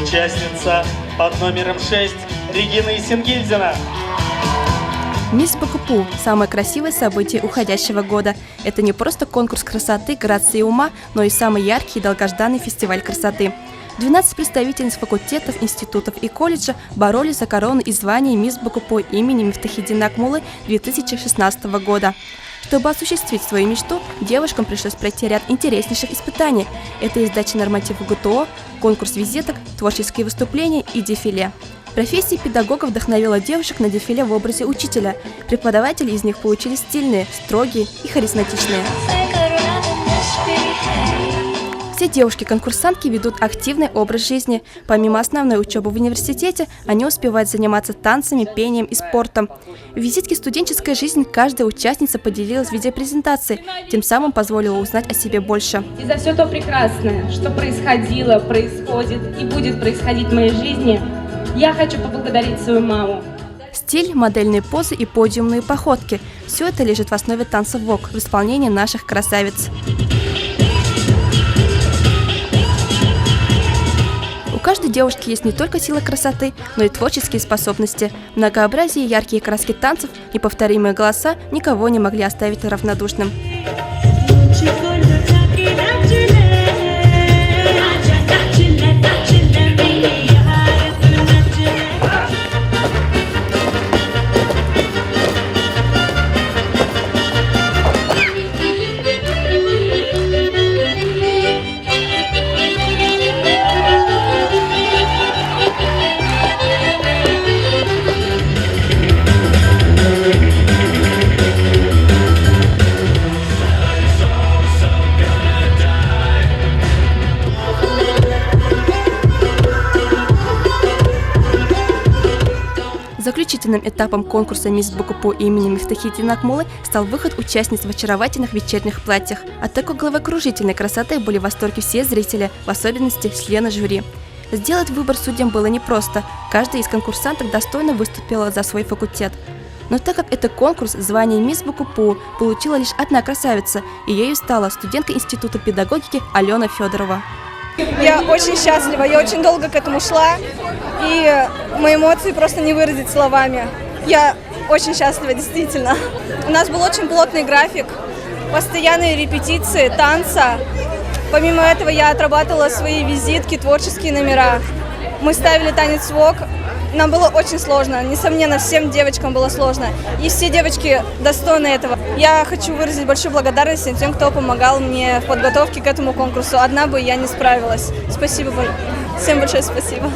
участница под номером 6 Регина Исенгильдина. Мисс Бакупу – самое красивое событие уходящего года. Это не просто конкурс красоты, грации и ума, но и самый яркий и долгожданный фестиваль красоты. 12 представительниц факультетов, институтов и колледжа боролись за корону и звание мисс Бакупу имени Мифтахиддина Акмуллы 2016 года. Чтобы осуществить свою мечту, девушкам пришлось пройти ряд интереснейших испытаний. Это и сдача нормативов ГТО, конкурс визиток, творческие выступления и дефиле. Профессия педагога вдохновила девушек на дефиле в образе учителя. Преподаватели из них получились стильные, строгие и харизматичные. Все девушки-конкурсантки ведут активный образ жизни. Помимо основной учебы в университете, они успевают заниматься танцами, пением и спортом. В визитке «Студенческая жизнь» каждая участница поделилась видеопрезентацией, тем самым позволила узнать о себе больше. И за все то прекрасное, что происходило, происходит и будет происходить в моей жизни, я хочу поблагодарить свою маму. Стиль, модельные позы и подиумные походки – все это лежит в основе танца вок в исполнении наших красавиц. У каждой девушки есть не только сила красоты, но и творческие способности. Многообразие и яркие краски танцев, неповторимые голоса никого не могли оставить равнодушным. Заключительным этапом конкурса «Мисс Бакупу» имени Мифтахиддина Акмуллы стал выход участниц в очаровательных вечерних платьях. От такой головокружительной красоты были в восторге все зрители, в особенности члены жюри. Сделать выбор судьям было непросто. Каждая из конкурсанток достойно выступила за свой факультет. Но так как это конкурс, звание «Мисс Бакупу» получила лишь одна красавица, и ею стала студентка Института педагогики Алена Федорова. Я очень счастлива, я очень долго к этому шла, и мои эмоции просто не выразить словами. Я очень счастлива, действительно. У нас был очень плотный график, постоянные репетиции, танца. Помимо этого я отрабатывала свои визитки, творческие номера. Мы ставили танец вок. Нам было очень сложно, несомненно, всем девочкам было сложно. И все девочки достойны этого. Я хочу выразить большую благодарность тем, кто помогал мне в подготовке к этому конкурсу. Одна бы я не справилась. Спасибо, всем большое спасибо.